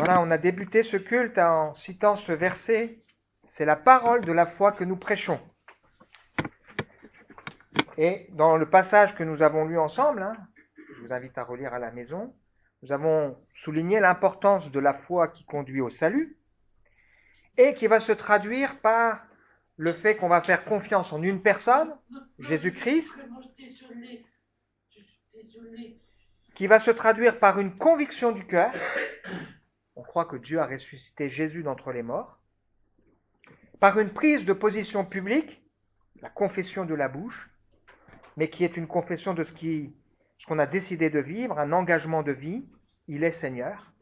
Voilà, on a débuté ce culte en citant ce verset. C'est la parole de la foi que nous prêchons. Et dans le passage que nous avons lu ensemble, je vous invite à relire à la maison, nous avons souligné l'importance de la foi qui conduit au salut et qui va se traduire par le fait qu'on va faire confiance en une personne, Jésus-Christ, qui va se traduire par une conviction du cœur. On croit que Dieu a ressuscité Jésus d'entre les morts. Par une prise de position publique, la confession de la bouche, mais qui est une confession de ce qu'on a décidé de vivre, un engagement de vie, il est Seigneur.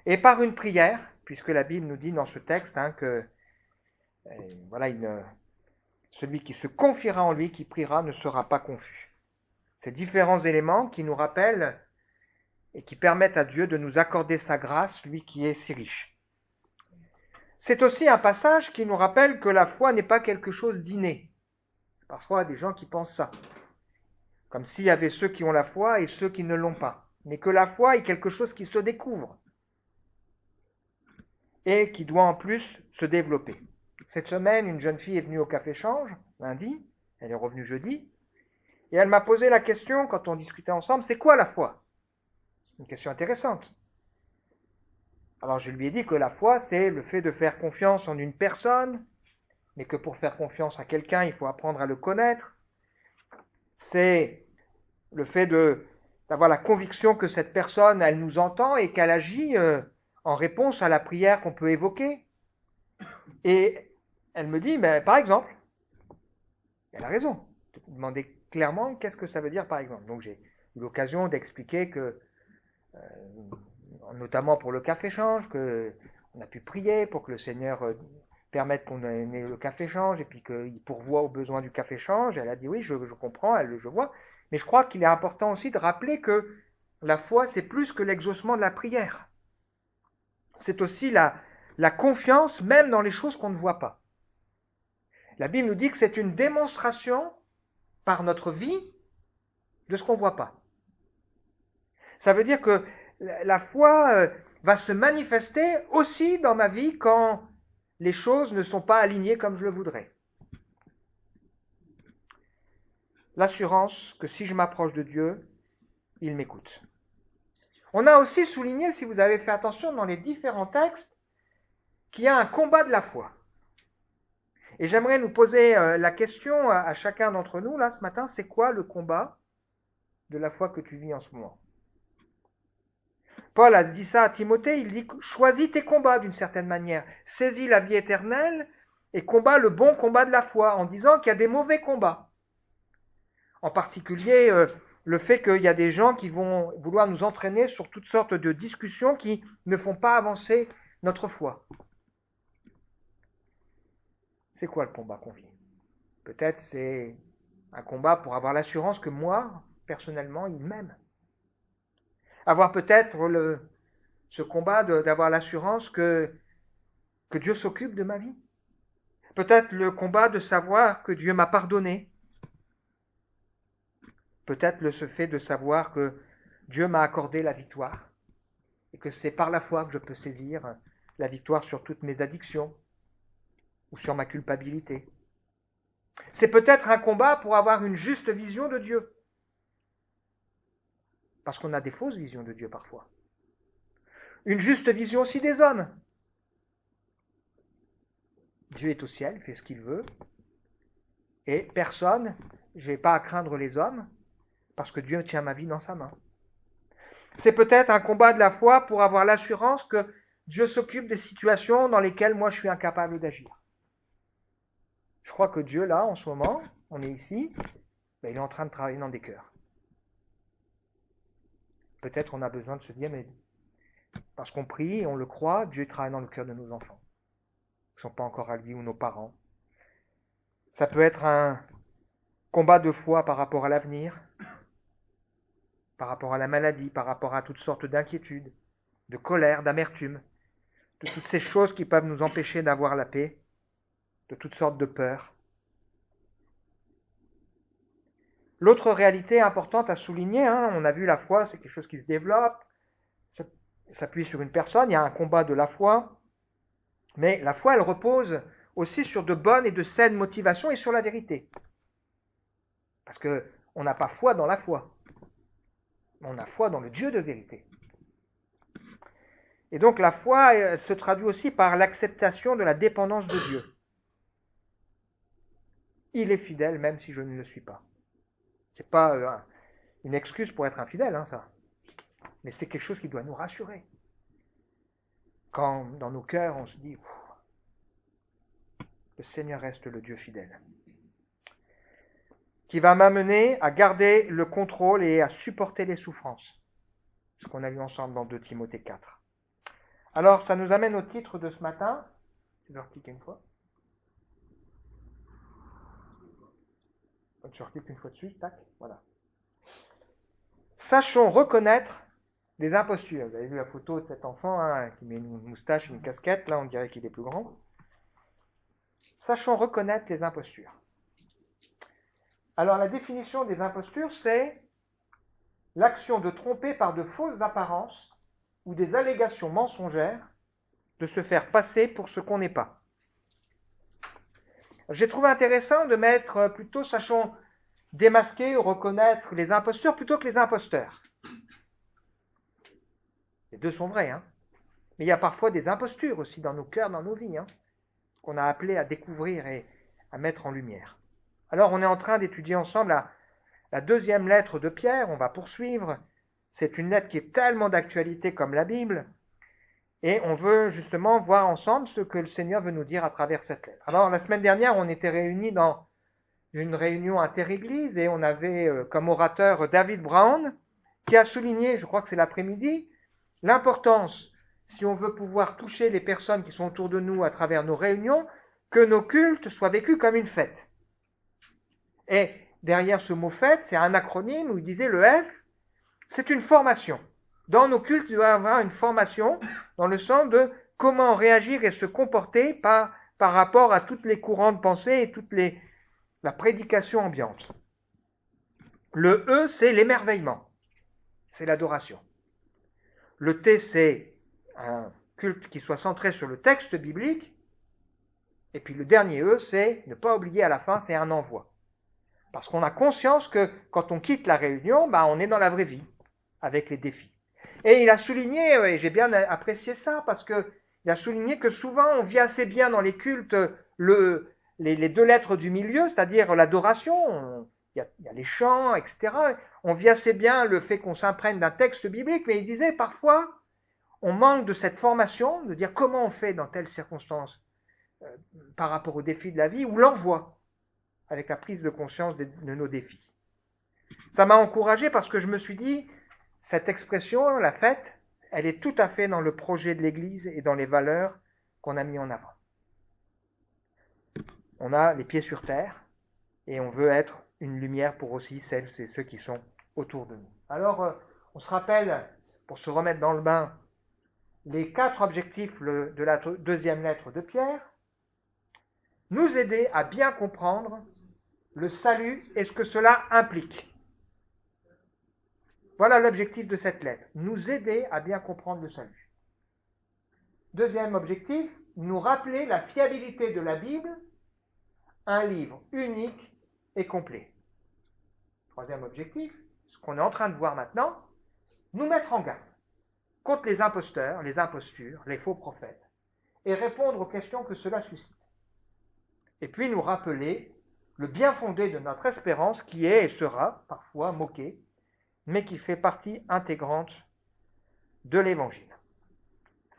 Et par une prière, puisque la Bible nous dit dans ce texte que voilà, celui qui se confiera en lui, qui priera, ne sera pas confus. Ces différents éléments qui nous rappellent et qui permettent à Dieu de nous accorder sa grâce, lui qui est si riche. C'est aussi un passage qui nous rappelle que la foi n'est pas quelque chose d'inné. Parfois, il y a des gens qui pensent ça. Comme s'il y avait ceux qui ont la foi et ceux qui ne l'ont pas. Mais que la foi est quelque chose qui se découvre et qui doit en plus se développer. Cette semaine, une jeune fille est venue au café-change, lundi, elle est revenue jeudi, et elle m'a posé la question, quand on discutait ensemble, c'est quoi la foi? Une question intéressante. Alors je lui ai dit que la foi, c'est le fait de faire confiance en une personne, mais que pour faire confiance à quelqu'un, il faut apprendre à le connaître. C'est le fait d'avoir la conviction que cette personne, elle nous entend et qu'elle agit en réponse à la prière qu'on peut évoquer. Et elle me dit, mais par exemple, elle a raison, de me demander clairement qu'est-ce que ça veut dire par exemple. Donc j'ai eu l'occasion d'expliquer que, notamment pour le café-change, qu'on a pu prier pour que le Seigneur permette qu'on ait le café-change et puis qu'il pourvoie aux besoins du café-change. Elle a dit oui, je comprends, je vois. Mais je crois qu'il est important aussi de rappeler que la foi, c'est plus que l'exaucement de la prière. C'est aussi la confiance, même dans les choses qu'on ne voit pas. La Bible nous dit que c'est une démonstration par notre vie de ce qu'on ne voit pas. Ça veut dire que la foi va se manifester aussi dans ma vie quand les choses ne sont pas alignées comme je le voudrais. L'assurance que si je m'approche de Dieu, il m'écoute. On a aussi souligné, si vous avez fait attention dans les différents textes, qu'il y a un combat de la foi. Et j'aimerais nous poser la question à chacun d'entre nous, là, ce matin, c'est quoi le combat de la foi que tu vis en ce moment? Paul a dit ça à Timothée, il dit, choisis tes combats d'une certaine manière, saisis la vie éternelle et combat le bon combat de la foi, en disant qu'il y a des mauvais combats. En particulier, le fait qu'il y a des gens qui vont vouloir nous entraîner sur toutes sortes de discussions qui ne font pas avancer notre foi. C'est quoi le combat qu'on vit? Peut-être c'est un combat pour avoir l'assurance que moi, personnellement, il m'aime. Avoir peut-être ce combat d'avoir l'assurance que Dieu s'occupe de ma vie. Peut-être le combat de savoir que Dieu m'a pardonné. Peut-être ce fait de savoir que Dieu m'a accordé la victoire et que c'est par la foi que je peux saisir la victoire sur toutes mes addictions ou sur ma culpabilité. C'est peut-être un combat pour avoir une juste vision de Dieu. Parce qu'on a des fausses visions de Dieu parfois. Une juste vision aussi des hommes. Dieu est au ciel, il fait ce qu'il veut. Et personne, je n'ai pas à craindre les hommes, parce que Dieu tient ma vie dans sa main. C'est peut-être un combat de la foi pour avoir l'assurance que Dieu s'occupe des situations dans lesquelles moi je suis incapable d'agir. Je crois que Dieu, là, en ce moment, on est ici, il est en train de travailler dans des cœurs. Peut-être on a besoin de se dire, mais parce qu'on prie et on le croit, Dieu travaille dans le cœur de nos enfants, qui ne sont pas encore à lui ou nos parents. Ça peut être un combat de foi par rapport à l'avenir, par rapport à la maladie, par rapport à toutes sortes d'inquiétudes, de colère, d'amertume, de toutes ces choses qui peuvent nous empêcher d'avoir la paix, de toutes sortes de peurs. L'autre réalité importante à souligner, on a vu la foi, c'est quelque chose qui se développe, s'appuie sur une personne, il y a un combat de la foi, mais la foi, elle repose aussi sur de bonnes et de saines motivations et sur la vérité. Parce qu'on n'a pas foi dans la foi, on a foi dans le Dieu de vérité. Et donc la foi, elle se traduit aussi par l'acceptation de la dépendance de Dieu. Il est fidèle même si je ne le suis pas. C'est pas une excuse pour être infidèle, ça. Mais c'est quelque chose qui doit nous rassurer. Quand dans nos cœurs, on se dit, le Seigneur reste le Dieu fidèle, qui va m'amener à garder le contrôle et à supporter les souffrances. Ce qu'on a lu ensemble dans 2 Timothée 4. Alors, ça nous amène au titre de ce matin. Tu veux recliquer une fois? Tu recliques une fois dessus, tac, voilà. Sachons reconnaître des impostures. Vous avez vu la photo de cet enfant qui met une moustache, une casquette, là on dirait qu'il est plus grand. Sachons reconnaître les impostures. Alors la définition des impostures, c'est l'action de tromper par de fausses apparences ou des allégations mensongères, de se faire passer pour ce qu'on n'est pas. J'ai trouvé intéressant de mettre plutôt, sachons démasquer ou reconnaître les impostures plutôt que les imposteurs. Les deux sont vrais, mais il y a parfois des impostures aussi dans nos cœurs, dans nos vies, qu'on a appelé à découvrir et à mettre en lumière. Alors on est en train d'étudier ensemble la 2e lettre de Pierre, on va poursuivre. C'est une lettre qui est tellement d'actualité comme la Bible, et on veut justement voir ensemble ce que le Seigneur veut nous dire à travers cette lettre. Alors la semaine dernière, on était réunis dans une réunion inter-église, et on avait comme orateur David Brown, qui a souligné, je crois que c'est l'après-midi, l'importance, si on veut pouvoir toucher les personnes qui sont autour de nous à travers nos réunions, que nos cultes soient vécus comme une fête. Et derrière ce mot fête, c'est un acronyme où il disait le F, c'est une formation. Dans nos cultes, il doit y avoir une formation dans le sens de comment réagir et se comporter par rapport à toutes les courants de pensée et toute la prédication ambiante. Le E, c'est l'émerveillement, c'est l'adoration. Le T, c'est un culte qui soit centré sur le texte biblique. Et puis le dernier E, c'est, ne pas oublier à la fin, c'est un envoi. Parce qu'on a conscience que quand on quitte la réunion, on est dans la vraie vie, avec les défis. Et il a souligné, et j'ai bien apprécié ça, parce qu'il a souligné que souvent on vit assez bien dans les cultes les 2 lettres du milieu, c'est-à-dire l'adoration, il y a les chants, etc. On vit assez bien le fait qu'on s'imprègne d'un texte biblique, mais il disait parfois, on manque de cette formation, de dire comment on fait dans telles circonstances par rapport aux défis de la vie, ou l'envoi, avec la prise de conscience de nos défis. Ça m'a encouragé parce que je me suis dit, cette expression, la fête, elle est tout à fait dans le projet de l'Église et dans les valeurs qu'on a mis en avant. On a les pieds sur terre et on veut être une lumière pour aussi celles et ceux qui sont autour de nous. Alors, on se rappelle, pour se remettre dans le bain, les 4 objectifs de la 2e lettre de Pierre. Nous aider à bien comprendre le salut et ce que cela implique. Voilà l'objectif de cette lettre, nous aider à bien comprendre le salut. 2e objectif, nous rappeler la fiabilité de la Bible, un livre unique et complet. 3e objectif, ce qu'on est en train de voir maintenant, nous mettre en garde contre les imposteurs, les impostures, les faux prophètes, et répondre aux questions que cela suscite. Et puis nous rappeler le bien fondé de notre espérance qui est et sera parfois moqué, mais qui fait partie intégrante de l'Évangile.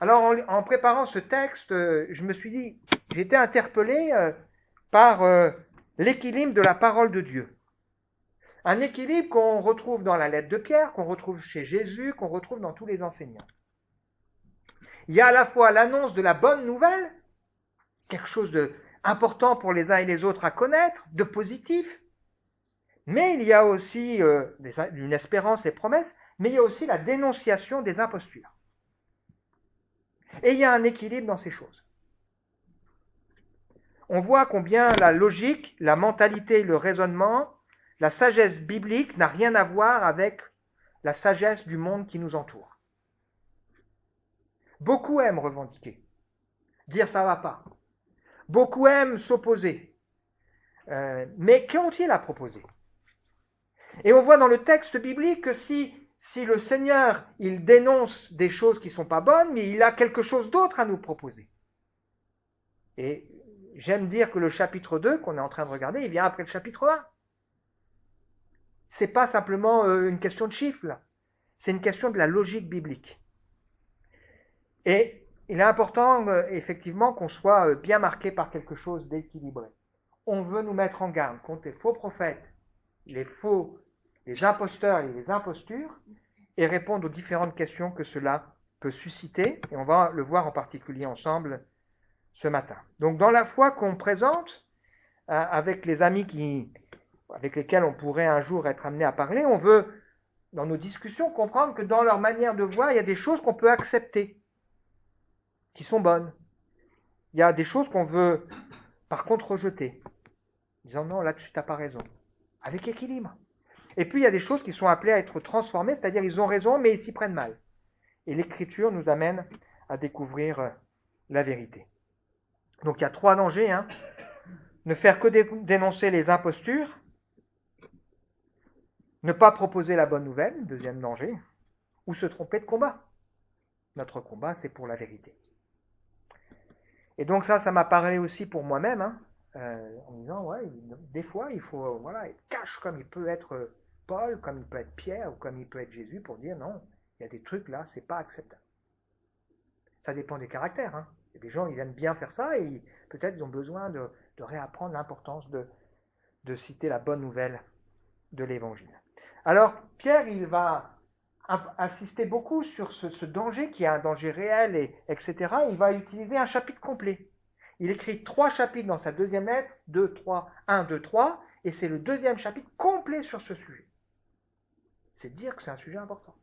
Alors en préparant ce texte, je me suis dit, j'ai été interpellé par l'équilibre de la parole de Dieu. Un équilibre qu'on retrouve dans la lettre de Pierre, qu'on retrouve chez Jésus, qu'on retrouve dans tous les enseignants. Il y a à la fois l'annonce de la bonne nouvelle, quelque chose d'important pour les uns et les autres à connaître, de positif, mais il y a aussi une espérance, les promesses, mais il y a aussi la dénonciation des impostures. Et il y a un équilibre dans ces choses. On voit combien la logique, la mentalité, le raisonnement, la sagesse biblique n'a rien à voir avec la sagesse du monde qui nous entoure. Beaucoup aiment revendiquer, dire ça va pas. Beaucoup aiment s'opposer. Mais qu'ont-ils à proposer? Et on voit dans le texte biblique que si le Seigneur, il dénonce des choses qui ne sont pas bonnes, mais il a quelque chose d'autre à nous proposer. Et j'aime dire que le chapitre 2 qu'on est en train de regarder, il vient après le chapitre 1. C'est pas simplement une question de chiffres, là. C'est une question de la logique biblique. Et il est important, effectivement, qu'on soit bien marqué par quelque chose d'équilibré. On veut nous mettre en garde contre les faux prophètes, les imposteurs et les impostures, et répondre aux différentes questions que cela peut susciter. Et on va le voir en particulier ensemble ce matin. Donc, dans la foi qu'on présente, avec les amis avec lesquels on pourrait un jour être amené à parler, on veut, dans nos discussions, comprendre que dans leur manière de voir, il y a des choses qu'on peut accepter, qui sont bonnes. Il y a des choses qu'on veut, par contre, rejeter, en disant non, là-dessus, tu n'as pas raison, avec équilibre. Et puis, il y a des choses qui sont appelées à être transformées, c'est-à-dire ils ont raison, mais ils s'y prennent mal. Et l'Écriture nous amène à découvrir la vérité. Donc, il y a 3 dangers. Ne faire que dénoncer les impostures, ne pas proposer la bonne nouvelle, 2e danger, ou se tromper de combat. Notre combat, c'est pour la vérité. Et donc ça m'a parlé aussi pour moi-même, en me disant, ouais, des fois, il faut être cash comme il peut être Paul, comme il peut être Pierre, ou comme il peut être Jésus, pour dire, non, il y a des trucs là, c'est pas acceptable. Ça dépend des caractères. Il y a des gens, ils aiment bien faire ça, et peut-être ils ont besoin de réapprendre l'importance de citer la bonne nouvelle de l'Évangile. Alors, Pierre, il va insister beaucoup sur ce danger, qui est un danger réel, etc. Il va utiliser un chapitre complet. Il écrit 3 chapitres dans sa 2e lettre, 1, 2, 3, et c'est le 2e chapitre complet sur ce sujet. C'est dire que c'est un sujet important.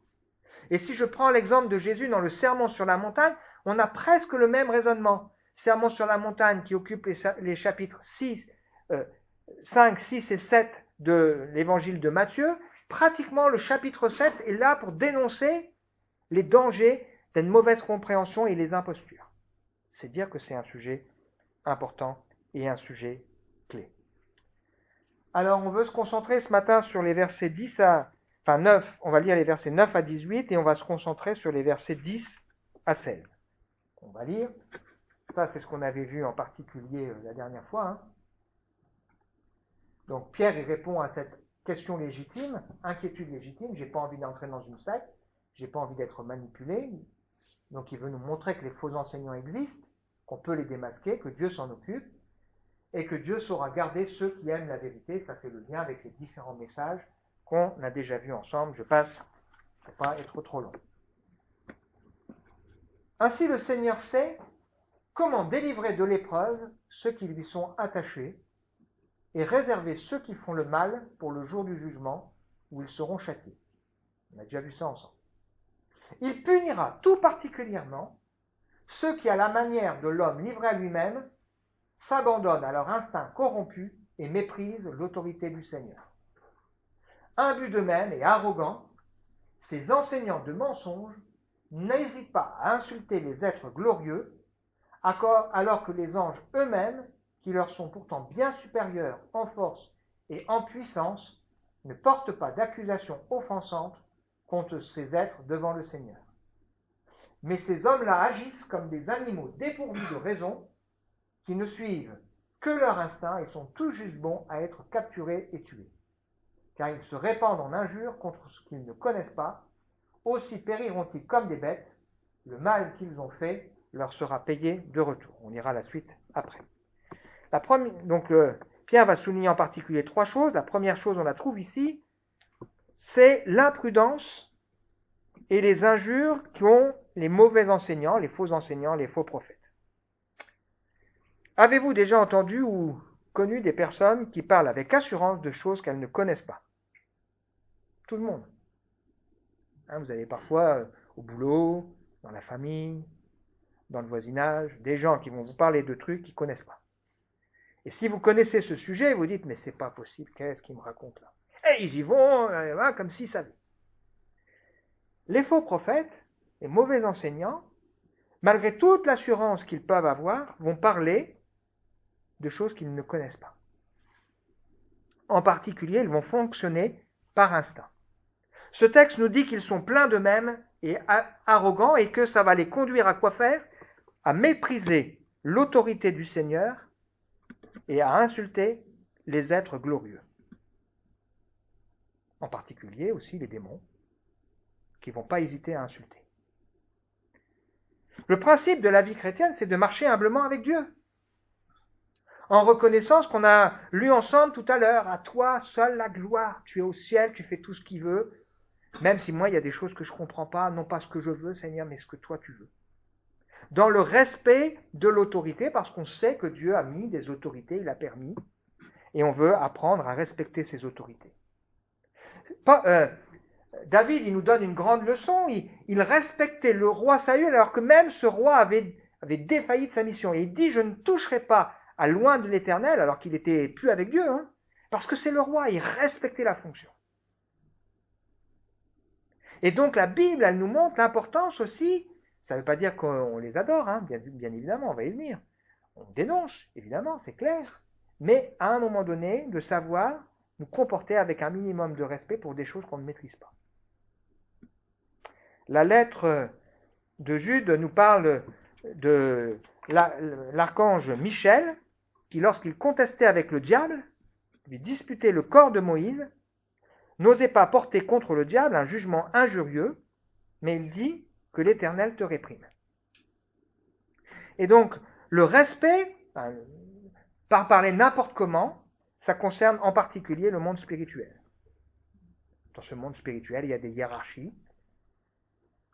Et si je prends l'exemple de Jésus dans le Sermon sur la montagne, on a presque le même raisonnement. Sermon sur la montagne qui occupe les chapitres 5, 6 et 7 de l'Évangile de Matthieu. Pratiquement, le chapitre 7 est là pour dénoncer les dangers d'une mauvaise compréhension et les impostures. C'est dire que c'est un sujet important et un sujet clé. Alors, on veut se concentrer ce matin sur les versets 9. On va lire les versets 9 à 18 et on va se concentrer sur les versets 10 à 16. On va lire. Ça, c'est ce qu'on avait vu en particulier la dernière fois. Donc, Pierre, il répond à cette question légitime, inquiétude légitime. J'ai pas envie d'entrer dans une secte, j'ai pas envie d'être manipulé. Donc, il veut nous montrer que les faux enseignants existent, qu'on peut les démasquer, que Dieu s'en occupe, et que Dieu saura garder ceux qui aiment la vérité. Ça fait le lien avec les différents messages qu'on a déjà vus ensemble. Je passe, pour pas être trop long. Ainsi, le Seigneur sait comment délivrer de l'épreuve ceux qui lui sont attachés, et réserver ceux qui font le mal pour le jour du jugement, où ils seront châtiés. On a déjà vu ça ensemble. Il punira tout particulièrement ceux qui, à la manière de l'homme livré à lui-même, s'abandonnent à leur instinct corrompu et méprisent l'autorité du Seigneur. Imbus d'eux-mêmes et arrogants, ces enseignants de mensonges n'hésitent pas à insulter les êtres glorieux, alors que les anges eux-mêmes, qui leur sont pourtant bien supérieurs en force et en puissance, ne portent pas d'accusations offensantes contre ces êtres devant le Seigneur. Mais ces hommes-là agissent comme des animaux dépourvus de raison, qui ne suivent que leur instinct et sont tout juste bons à être capturés et tués. Car ils se répandent en injures contre ce qu'ils ne connaissent pas, aussi périront-ils comme des bêtes, le mal qu'ils ont fait leur sera payé de retour. On ira la suite après. Pierre va souligner en particulier 3 choses. La première chose, on la trouve ici, c'est l'imprudence et les injures qu'ont les mauvais enseignants, les faux prophètes. Avez-vous déjà entendu ou connu des personnes qui parlent avec assurance de choses qu'elles ne connaissent pas? Tout le monde. Vous avez parfois au boulot, dans la famille, dans le voisinage, des gens qui vont vous parler de trucs qu'ils ne connaissent pas. Et si vous connaissez ce sujet, vous dites, mais c'est pas possible, qu'est-ce qu'ils me racontent là? Et ils y vont comme s'ils savaient. Les faux prophètes, les mauvais enseignants, malgré toute l'assurance qu'ils peuvent avoir, vont parler de choses qu'ils ne connaissent pas. En particulier, ils vont fonctionner par instinct. Ce texte nous dit qu'ils sont pleins d'eux-mêmes et arrogants et que ça va les conduire à quoi faire? À mépriser l'autorité du Seigneur et à insulter les êtres glorieux. En particulier aussi les démons, qui ne vont pas hésiter à insulter. Le principe de la vie chrétienne, c'est de marcher humblement avec Dieu. En reconnaissant ce qu'on a lu ensemble tout à l'heure, à toi seule la gloire, tu es au ciel, tu fais tout ce qu'il veut, même si moi il y a des choses que je ne comprends pas, non pas ce que je veux Seigneur, mais ce que toi tu veux. Dans le respect de l'autorité, parce qu'on sait que Dieu a mis des autorités, il a permis, et on veut apprendre à respecter ces autorités. David, il nous donne une grande leçon, il respectait le roi Saül, alors que même ce roi avait défailli de sa mission, et il dit, je ne toucherai pas à loin de l'Éternel, alors qu'il n'était plus avec Dieu, parce que c'est le roi, il respectait la fonction. Et donc la Bible, elle nous montre l'importance aussi, ça ne veut pas dire qu'on les adore, bien évidemment, on va y venir. On dénonce, évidemment, c'est clair. Mais à un moment donné, de savoir nous comporter avec un minimum de respect pour des choses qu'on ne maîtrise pas. La lettre de Jude nous parle de l'archange Michel, qui lorsqu'il contestait avec le diable, lui disputait le corps de Moïse, n'osait pas porter contre le diable un jugement injurieux, mais il dit que l'Éternel te réprime. Et donc, le respect, par parler n'importe comment, ça concerne en particulier le monde spirituel. Dans ce monde spirituel, il y a des hiérarchies,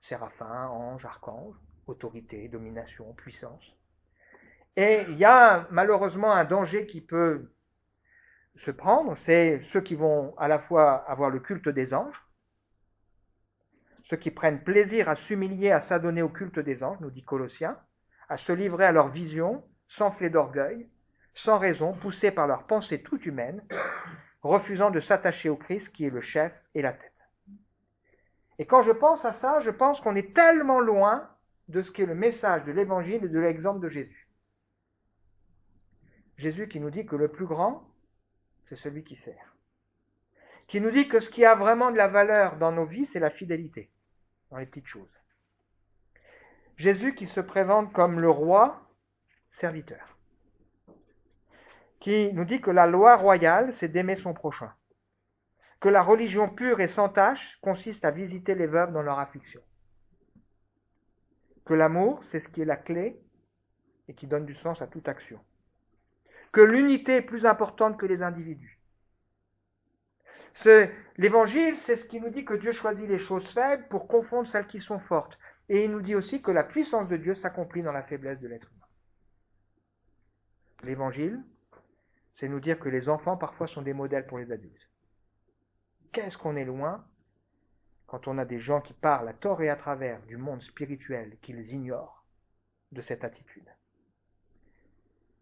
séraphins, anges, archanges, autorité, domination, puissance. Et il y a malheureusement un danger qui peut se prendre, c'est ceux qui vont à la fois avoir le culte des anges, ceux qui prennent plaisir à s'humilier, à s'adonner au culte des anges, nous dit Colossiens, à se livrer à leur vision, s'enfler d'orgueil, sans raison, poussés par leurs pensées toutes humaines, refusant de s'attacher au Christ qui est le chef et la tête. Et quand je pense à ça, je pense qu'on est tellement loin de ce qu'est le message de l'Évangile et de l'exemple de Jésus. Jésus qui nous dit que le plus grand, c'est celui qui sert. Qui nous dit que ce qui a vraiment de la valeur dans nos vies, c'est la fidélité, dans les petites choses. Jésus qui se présente comme le roi serviteur. Qui nous dit que la loi royale, c'est d'aimer son prochain. Que la religion pure et sans tache consiste à visiter les veuves dans leur affliction. Que l'amour, c'est ce qui est la clé et qui donne du sens à toute action. Que l'unité est plus importante que les individus. L'évangile, c'est ce qui nous dit que Dieu choisit les choses faibles pour confondre celles qui sont fortes. Et il nous dit aussi que la puissance de Dieu s'accomplit dans la faiblesse de l'être humain. L'évangile, c'est nous dire que les enfants parfois sont des modèles pour les adultes. Qu'est-ce qu'on est loin quand on a des gens qui parlent à tort et à travers du monde spirituel qu'ils ignorent de cette attitude.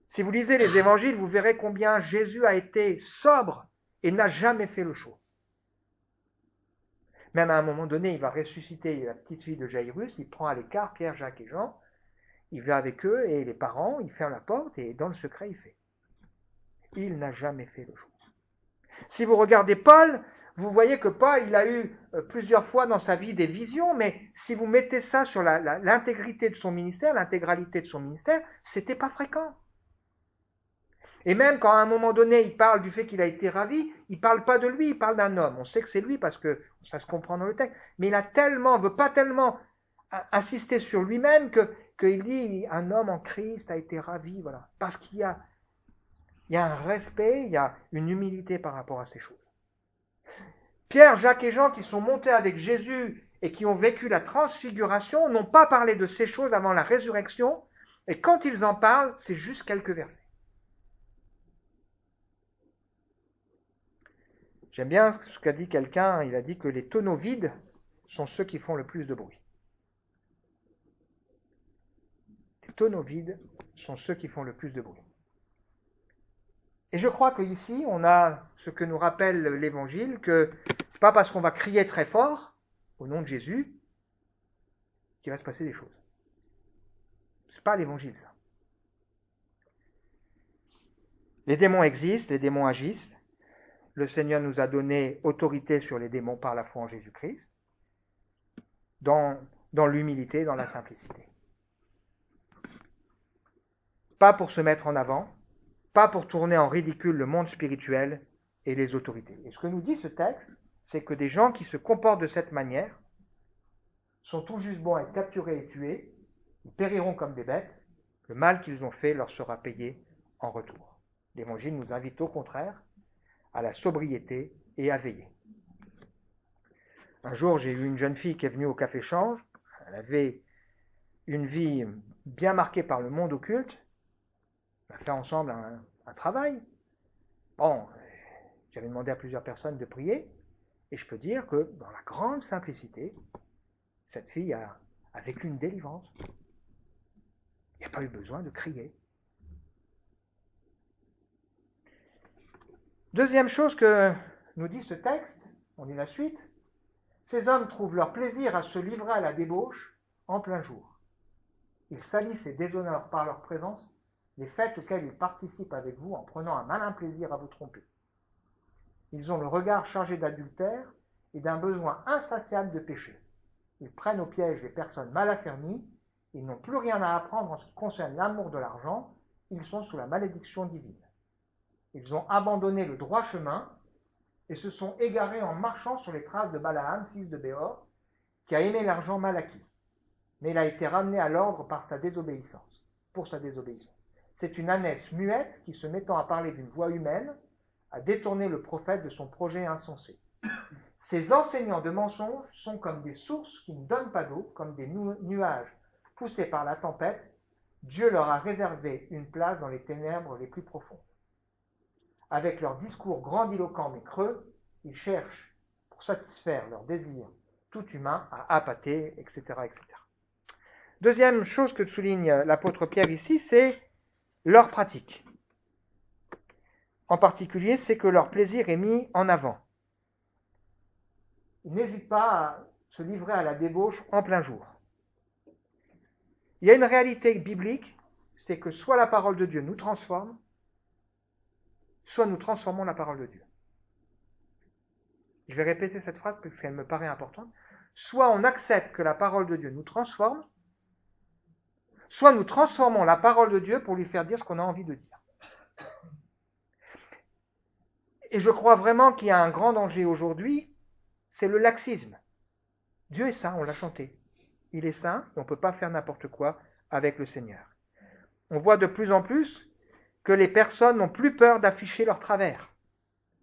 Si vous lisez les évangiles, vous verrez combien Jésus a été sobre et n'a jamais fait le show. Même à un moment donné, il va ressusciter la petite fille de Jairus, il prend à l'écart Pierre, Jacques et Jean, il va avec eux et les parents, il ferme la porte et dans le secret, il fait. Il n'a jamais fait le show. Si vous regardez Paul, vous voyez que Paul, il a eu plusieurs fois dans sa vie des visions, mais si vous mettez ça sur l'intégrité de son ministère, l'intégralité de son ministère, c'était pas fréquent. Et même quand à un moment donné, il parle du fait qu'il a été ravi, il parle pas de lui, il parle d'un homme. On sait que c'est lui parce que ça se comprend dans le texte. Mais il veut pas tellement insister sur lui-même qu'il dit un homme en Christ a été ravi, voilà. Parce qu'il y a un respect, il y a une humilité par rapport à ces choses. Pierre, Jacques et Jean qui sont montés avec Jésus et qui ont vécu la transfiguration n'ont pas parlé de ces choses avant la résurrection. Et quand ils en parlent, c'est juste quelques versets. J'aime bien ce qu'a dit quelqu'un, il a dit que les tonneaux vides sont ceux qui font le plus de bruit. Les tonneaux vides sont ceux qui font le plus de bruit. Et je crois qu'ici, on a ce que nous rappelle l'Évangile, que ce n'est pas parce qu'on va crier très fort, au nom de Jésus, qu'il va se passer des choses. C'est pas l'évangile, ça. Les démons existent, les démons agissent. Le Seigneur nous a donné autorité sur les démons par la foi en Jésus-Christ, dans l'humilité, dans la simplicité. Pas pour se mettre en avant, pas pour tourner en ridicule le monde spirituel et les autorités. Et ce que nous dit ce texte, c'est que des gens qui se comportent de cette manière sont tout juste bons à être capturés et tués, ils périront comme des bêtes, le mal qu'ils ont fait leur sera payé en retour. L'Évangile nous invite au contraire à la sobriété et à veiller. Un jour, j'ai eu une jeune fille qui est venue au Café Change. Elle avait une vie bien marquée par le monde occulte. On a fait ensemble un travail. Bon, j'avais demandé à plusieurs personnes de prier, et je peux dire que dans la grande simplicité, cette fille a vécu une délivrance. Il n'y a pas eu besoin de crier. Deuxième chose que nous dit ce texte, on lit la suite, ces hommes trouvent leur plaisir à se livrer à la débauche en plein jour. Ils salissent et déshonorent par leur présence les fêtes auxquelles ils participent avec vous en prenant un malin plaisir à vous tromper. Ils ont le regard chargé d'adultère et d'un besoin insatiable de péché. Ils prennent au piège les personnes mal affermies, ils n'ont plus rien à apprendre en ce qui concerne l'amour de l'argent, ils sont sous la malédiction divine. Ils ont abandonné le droit chemin et se sont égarés en marchant sur les traces de Balaam, fils de Béor, qui a aimé l'argent mal acquis, mais il a été ramené à l'ordre par sa désobéissance, pour sa désobéissance. C'est une ânesse muette qui, se mettant à parler d'une voix humaine, a détourné le prophète de son projet insensé. Ces enseignants de mensonges sont comme des sources qui ne donnent pas d'eau, comme des nuages poussés par la tempête. Dieu leur a réservé une place dans les ténèbres les plus profondes. Avec leurs discours grandiloquents mais creux, ils cherchent, pour satisfaire leurs désirs tout humains, à appâter, etc., etc. Deuxième chose que souligne l'apôtre Pierre ici, c'est leur pratique. En particulier, c'est que leur plaisir est mis en avant. Ils n'hésitent pas à se livrer à la débauche en plein jour. Il y a une réalité biblique, c'est que soit la parole de Dieu nous transforme, soit nous transformons la parole de Dieu. Je vais répéter cette phrase parce qu'elle me paraît importante. Soit on accepte que la parole de Dieu nous transforme, soit nous transformons la parole de Dieu pour lui faire dire ce qu'on a envie de dire. Et je crois vraiment qu'il y a un grand danger aujourd'hui, c'est le laxisme. Dieu est saint, on l'a chanté. Il est saint, et on ne peut pas faire n'importe quoi avec le Seigneur. On voit de plus en plus que les personnes n'ont plus peur d'afficher leurs travers.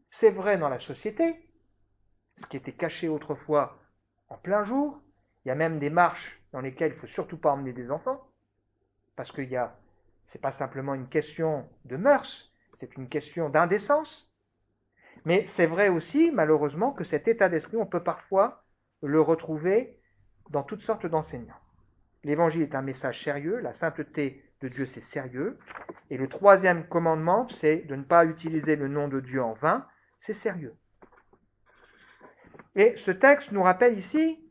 C'est vrai dans la société, ce qui était caché autrefois en plein jour. Il y a même des marches dans lesquelles il ne faut surtout pas emmener des enfants, parce que ce n'est pas simplement une question de mœurs, c'est une question d'indécence. Mais c'est vrai aussi, malheureusement, que cet état d'esprit, on peut parfois le retrouver dans toutes sortes d'enseignants. L'Évangile est un message sérieux, la sainteté de Dieu, c'est sérieux. Et le troisième commandement, c'est de ne pas utiliser le nom de Dieu en vain, c'est sérieux. Et ce texte nous rappelle ici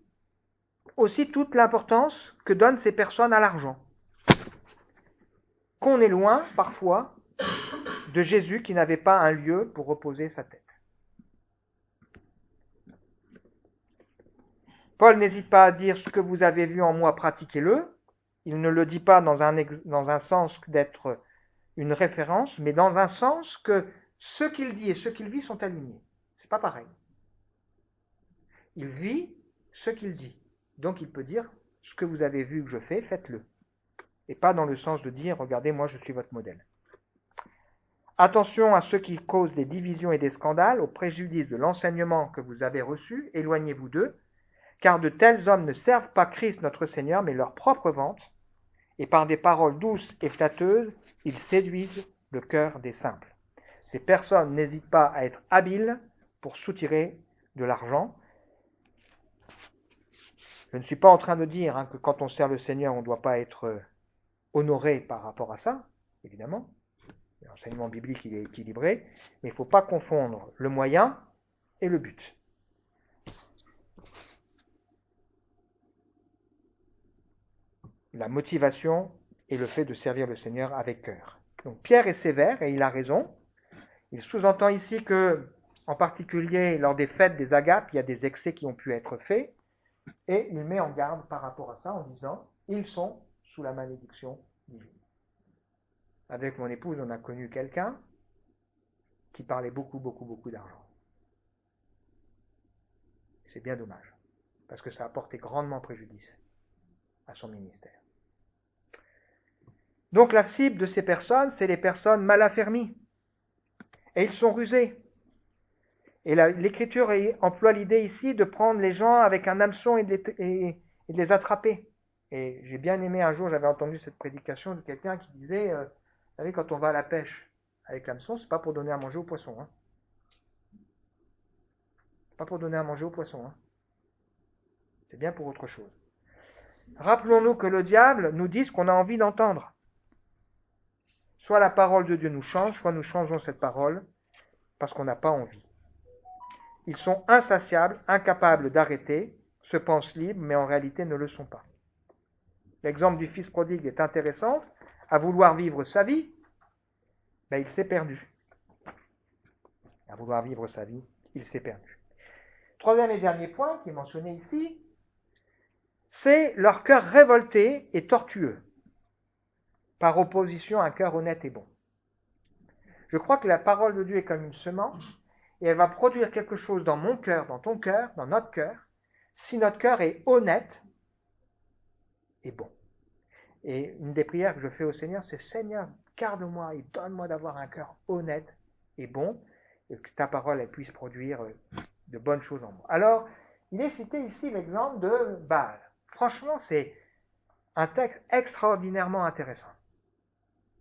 aussi toute l'importance que donnent ces personnes à l'argent. Qu'on est loin, parfois, de Jésus qui n'avait pas un lieu pour reposer sa tête. Paul n'hésite pas à dire ce que vous avez vu en moi, pratiquez-le. Il ne le dit pas dans un sens d'être une référence, mais dans un sens que ce qu'il dit et ce qu'il vit sont alignés. C'est pas pareil. Il vit ce qu'il dit. Donc il peut dire ce que vous avez vu que je fais, faites-le. Et pas dans le sens de dire, regardez, moi je suis votre modèle. Attention à ceux qui causent des divisions et des scandales, au préjudice de l'enseignement que vous avez reçu, éloignez-vous d'eux, car de tels hommes ne servent pas Christ notre Seigneur, mais leur propre ventre, et par des paroles douces et flatteuses, ils séduisent le cœur des simples. Ces personnes n'hésitent pas à être habiles pour soutirer de l'argent. Je ne suis pas en train de dire que quand on sert le Seigneur, on ne doit pas être honoré par rapport à ça, évidemment. L'enseignement biblique, il est équilibré, mais il ne faut pas confondre le moyen et le but. La motivation et le fait de servir le Seigneur avec cœur. Donc Pierre est sévère et il a raison. Il sous-entend ici que, en particulier lors des fêtes des agapes, il y a des excès qui ont pu être faits, et il met en garde par rapport à ça en disant « Ils sont sous la malédiction divine ». Avec mon épouse, on a connu quelqu'un qui parlait beaucoup d'argent. C'est bien dommage, parce que ça a porté grandement préjudice à son ministère. Donc la cible de ces personnes, c'est les personnes mal affermies. Et ils sont rusés. Et l'Écriture emploie l'idée ici de prendre les gens avec un hameçon et de les attraper. Et j'ai bien aimé un jour, j'avais entendu cette prédication de quelqu'un qui disait, vous savez, quand on va à la pêche avec l'hameçon, c'est pas pour donner à manger aux poissons. Hein. Pas pour donner à manger aux poissons. Hein. C'est bien pour autre chose. Rappelons-nous que le diable nous dit ce qu'on a envie d'entendre. Soit la parole de Dieu nous change, soit nous changeons cette parole parce qu'on n'a pas envie. Ils sont insatiables, incapables d'arrêter, se pensent libres, mais en réalité ne le sont pas. L'exemple du fils prodigue est intéressant. À vouloir vivre sa vie, il s'est perdu. À vouloir vivre sa vie, il s'est perdu. Troisième et dernier point qui est mentionné ici, c'est leur cœur révolté et tortueux, par opposition à un cœur honnête et bon. Je crois que la parole de Dieu est comme une semence, et elle va produire quelque chose dans mon cœur, dans ton cœur, dans notre cœur, si notre cœur est honnête et bon. Et une des prières que je fais au Seigneur, c'est « Seigneur, garde-moi et donne-moi d'avoir un cœur honnête et bon, et que ta parole elle puisse produire de bonnes choses en moi. » Alors, il est cité ici l'exemple de Baal. Franchement, c'est un texte extraordinairement intéressant.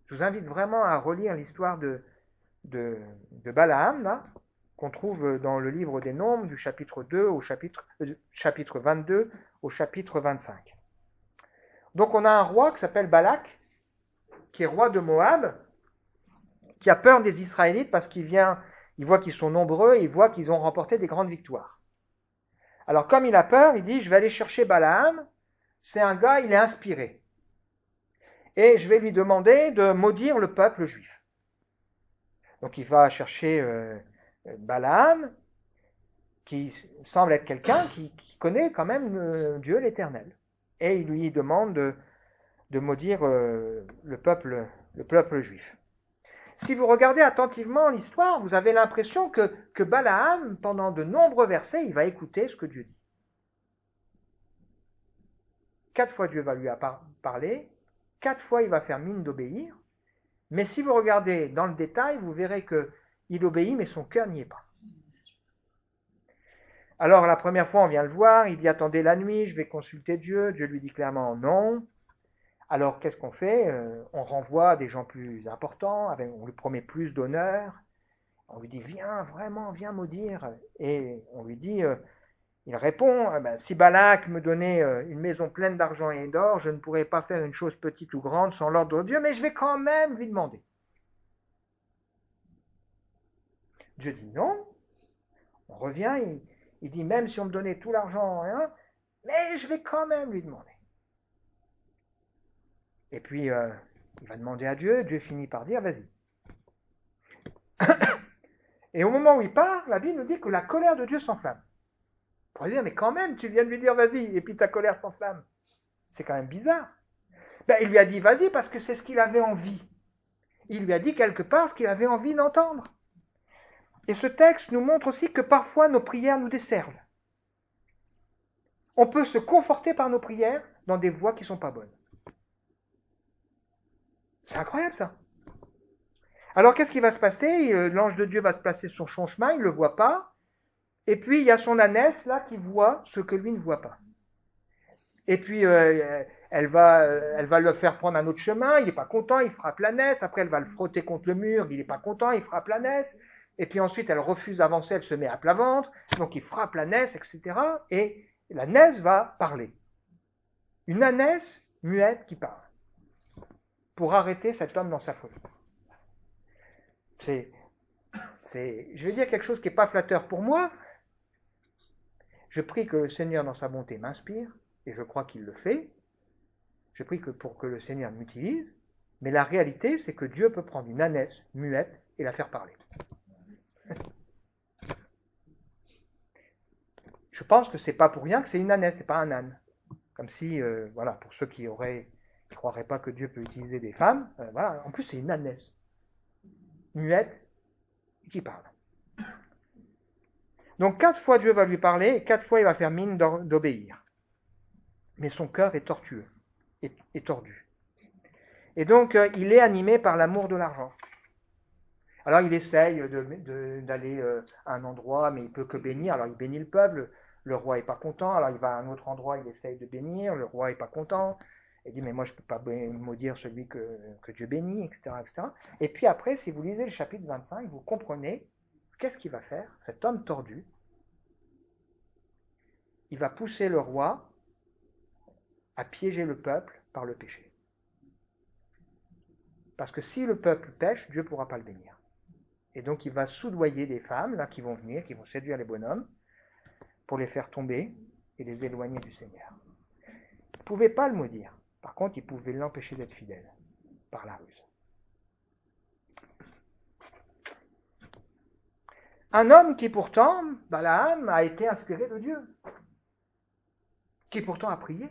Je vous invite vraiment à relire l'histoire de Balaam, là, qu'on trouve dans le livre des Nombres, du chapitre 2 au chapitre 22 au chapitre 25. Donc on a un roi qui s'appelle Balak, qui est roi de Moab, qui a peur des Israélites parce il voit qu'ils sont nombreux et il voit qu'ils ont remporté des grandes victoires. Alors comme il a peur, il dit « Je vais aller chercher Balaam, c'est un gars, il est inspiré. Et je vais lui demander de maudire le peuple juif. » Donc il va chercher Balaam, qui semble être quelqu'un qui connaît quand même Dieu l'Éternel. Et il lui demande de maudire le peuple juif. Si vous regardez attentivement l'histoire, vous avez l'impression que Balaam, pendant de nombreux versets, il va écouter ce que Dieu dit. 4 fois Dieu va lui parler, 4 fois il va faire mine d'obéir, mais si vous regardez dans le détail, vous verrez qu'il obéit, mais son cœur n'y est pas. Alors la première fois, on vient le voir, il dit « Attendez la nuit, je vais consulter Dieu ». Dieu lui dit clairement « Non ». Alors qu'est-ce qu'on fait? On renvoie des gens plus importants, on lui promet plus d'honneur, on lui dit « Viens, vraiment, viens maudire ». Et on lui dit, il répond « Si Balak me donnait une maison pleine d'argent et d'or, je ne pourrais pas faire une chose petite ou grande sans l'ordre de Dieu, mais je vais quand même lui demander ». Dieu dit non. On revient, il dit même si on me donnait tout l'argent, hein, mais je vais quand même lui demander. Et puis, il va demander à Dieu, Dieu finit par dire, vas-y. Et au moment où il part, la Bible nous dit que la colère de Dieu s'enflamme. On pourrait dire, mais quand même, tu viens de lui dire, vas-y, et puis ta colère s'enflamme. C'est quand même bizarre. Il lui a dit, vas-y, parce que c'est ce qu'il avait envie. Il lui a dit quelque part ce qu'il avait envie d'entendre. Et ce texte nous montre aussi que parfois nos prières nous desservent. On peut se conforter par nos prières dans des voies qui ne sont pas bonnes. C'est incroyable ça. Alors qu'est-ce qui va se passer? L'ange de Dieu va se placer sur son chemin, il ne le voit pas. Et puis il y a son ânesse là qui voit ce que lui ne voit pas. Et puis elle va le faire prendre un autre chemin, il n'est pas content, il frappe l'ânesse. Après elle va le frotter contre le mur, il n'est pas content, il frappe l'ânesse. Et puis ensuite, elle refuse d'avancer, elle se met à plat ventre, donc il frappe l'ânesse, etc. Et l'ânesse va parler. Une ânesse muette qui parle. Pour arrêter cet homme dans sa folie. Je vais dire quelque chose qui n'est pas flatteur pour moi. Je prie que le Seigneur, dans sa bonté, m'inspire, et je crois qu'il le fait. Je prie pour que le Seigneur m'utilise, mais la réalité, c'est que Dieu peut prendre une ânesse muette et la faire parler. Je pense que c'est pas pour rien que c'est une ânesse, c'est pas un âne. Comme si, voilà, pour ceux qui croiraient pas que Dieu peut utiliser des femmes, voilà, en plus c'est une ânesse muette qui parle. Donc 4 fois Dieu va lui parler et 4 fois il va faire mine d'obéir. Mais son cœur est tortueux, est tordu. Et donc il est animé par l'amour de l'argent. Alors il essaye d'aller à un endroit, mais il peut que bénir. Alors il bénit le peuple, le roi n'est pas content. Alors il va à un autre endroit, il essaye de bénir, le roi n'est pas content. Il dit, mais moi je ne peux pas maudire celui que Dieu bénit, etc., etc. Et puis après, si vous lisez le chapitre 25, vous comprenez qu'est-ce qu'il va faire, cet homme tordu. Il va pousser le roi à piéger le peuple par le péché. Parce que si le peuple pêche, Dieu ne pourra pas le bénir. Et donc il va soudoyer des femmes là, qui vont venir, qui vont séduire les bonhommes, pour les faire tomber et les éloigner du Seigneur. Il ne pouvait pas le maudire. Par contre, il pouvait l'empêcher d'être fidèle par la ruse. Un homme qui pourtant, Balaam, a été inspiré de Dieu, qui pourtant a prié,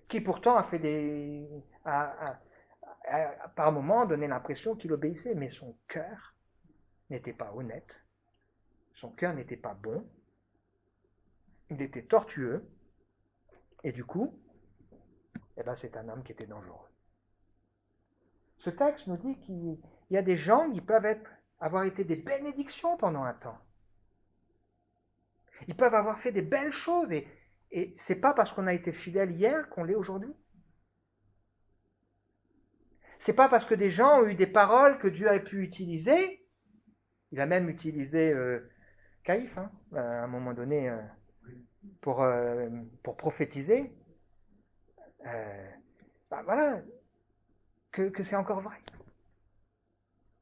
qui pourtant a fait par moments donné l'impression qu'il obéissait, mais son cœur n'était pas honnête, son cœur n'était pas bon, il était tortueux, et du coup, c'est un homme qui était dangereux. Ce texte nous dit qu'il y a des gens qui peuvent avoir été des bénédictions pendant un temps. Ils peuvent avoir fait des belles choses, et c'est pas parce qu'on a été fidèle hier qu'on l'est aujourd'hui. C'est pas parce que des gens ont eu des paroles que Dieu a pu utiliser. Il a même utilisé Caïphe, à un moment donné, pour prophétiser. Voilà, que c'est encore vrai.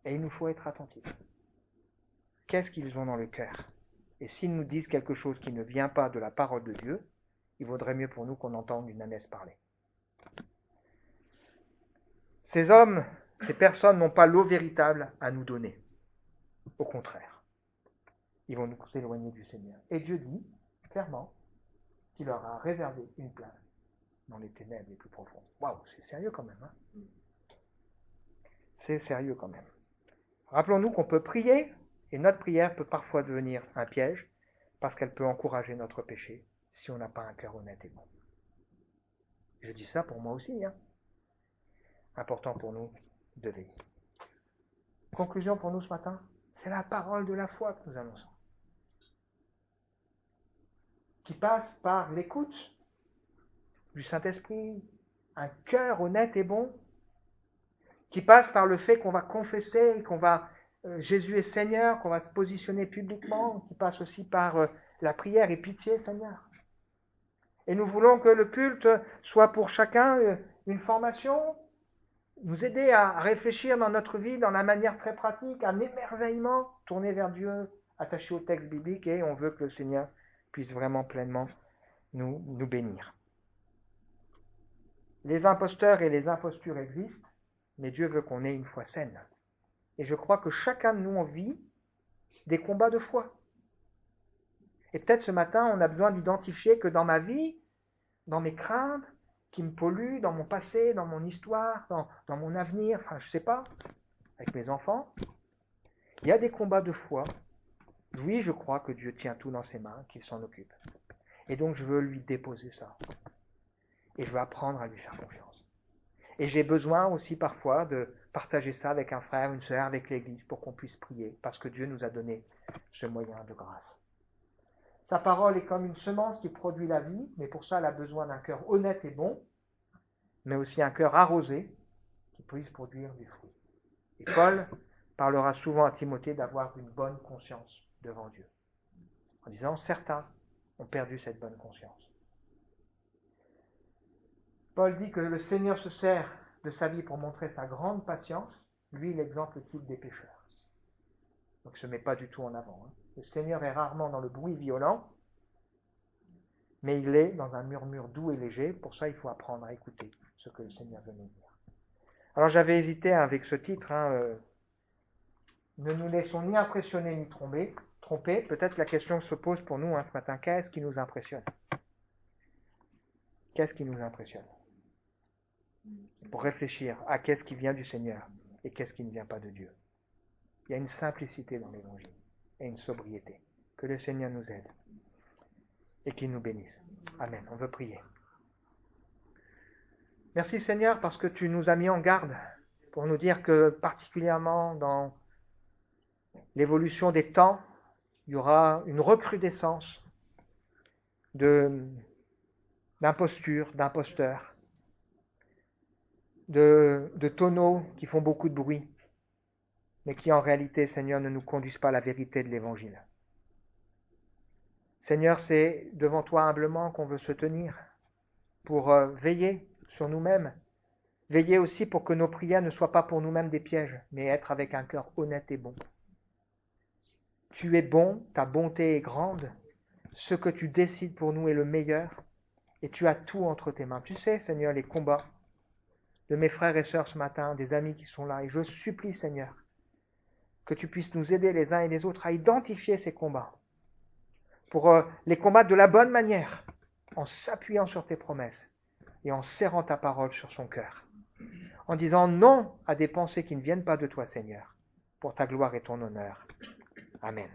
Et il nous faut être attentifs. Qu'est-ce qu'ils ont dans le cœur? Et s'ils nous disent quelque chose qui ne vient pas de la parole de Dieu, il vaudrait mieux pour nous qu'on entende une ânesse parler. Ces hommes, ces personnes n'ont pas l'eau véritable à nous donner. Au contraire, ils vont nous éloigner du Seigneur. Et Dieu dit clairement qu'il leur a réservé une place dans les ténèbres les plus profondes. Waouh, c'est sérieux quand même. C'est sérieux quand même. Rappelons-nous qu'on peut prier, et notre prière peut parfois devenir un piège, parce qu'elle peut encourager notre péché, si on n'a pas un cœur honnête et bon. Je dis ça pour moi aussi. Important pour nous de veiller. Conclusion pour nous ce matin, c'est la parole de la foi que nous annonçons, qui passe par l'écoute du Saint-Esprit, un cœur honnête et bon, qui passe par le fait qu'on va confesser, Jésus est Seigneur, qu'on va se positionner publiquement, qui passe aussi par la prière et pitié, Seigneur. Et nous voulons que le culte soit pour chacun une formation, nous aider à réfléchir dans notre vie, dans la manière très pratique, un émerveillement, tourné vers Dieu, attaché au texte biblique, et on veut que le Seigneur puisse vraiment pleinement nous bénir. Les imposteurs et les impostures existent, mais Dieu veut qu'on ait une foi saine. Et je crois que chacun de nous en vit des combats de foi. Et peut-être ce matin, on a besoin d'identifier que dans ma vie, dans mes craintes, qui me polluent, dans mon passé, dans mon histoire, dans mon avenir, enfin je ne sais pas, avec mes enfants, il y a des combats de foi. Oui, je crois que Dieu tient tout dans ses mains, qu'il s'en occupe. Et donc je veux lui déposer ça. Et je veux apprendre à lui faire confiance. Et j'ai besoin aussi parfois de partager ça avec un frère, une sœur, avec l'Église, pour qu'on puisse prier, parce que Dieu nous a donné ce moyen de grâce. Sa parole est comme une semence qui produit la vie, mais pour ça, elle a besoin d'un cœur honnête et bon, mais aussi un cœur arrosé qui puisse produire du fruit. Et Paul parlera souvent à Timothée d'avoir une bonne conscience devant Dieu, en disant, certains ont perdu cette bonne conscience. Paul dit que le Seigneur se sert de sa vie pour montrer sa grande patience, lui l'exemple type des pécheurs. Donc il ne se met pas du tout en avant. Le Seigneur est rarement dans le bruit violent, mais il est dans un murmure doux et léger. Pour ça, il faut apprendre à écouter ce que le Seigneur veut nous dire. Alors j'avais hésité avec ce titre, ne nous laissons ni impressionner ni tromper. Peut-être la question se pose pour nous ce matin, qu'est-ce qui nous impressionne? Qu'est-ce qui nous impressionne? Pour réfléchir à qu'est-ce qui vient du Seigneur et qu'est-ce qui ne vient pas de Dieu. Il y a une simplicité dans l'Évangile et une sobriété. Que le Seigneur nous aide et qu'il nous bénisse. Amen. On veut prier. Merci Seigneur parce que tu nous as mis en garde pour nous dire que particulièrement dans l'évolution des temps, il y aura une recrudescence d'impostures, d'imposteurs, de tonneaux qui font beaucoup de bruit, mais qui en réalité, Seigneur, ne nous conduisent pas à la vérité de l'Évangile. Seigneur, c'est devant toi humblement qu'on veut se tenir pour veiller sur nous-mêmes, veiller aussi pour que nos prières ne soient pas pour nous-mêmes des pièges, mais être avec un cœur honnête et bon. Tu es bon, ta bonté est grande, ce que tu décides pour nous est le meilleur, et tu as tout entre tes mains. Tu sais, Seigneur, les combats de mes frères et sœurs ce matin, des amis qui sont là, et je supplie, Seigneur, que tu puisses nous aider les uns et les autres à identifier ces combats, pour les combattre de la bonne manière, en s'appuyant sur tes promesses et en serrant ta parole sur son cœur, en disant non à des pensées qui ne viennent pas de toi, Seigneur, pour ta gloire et ton honneur. Amen.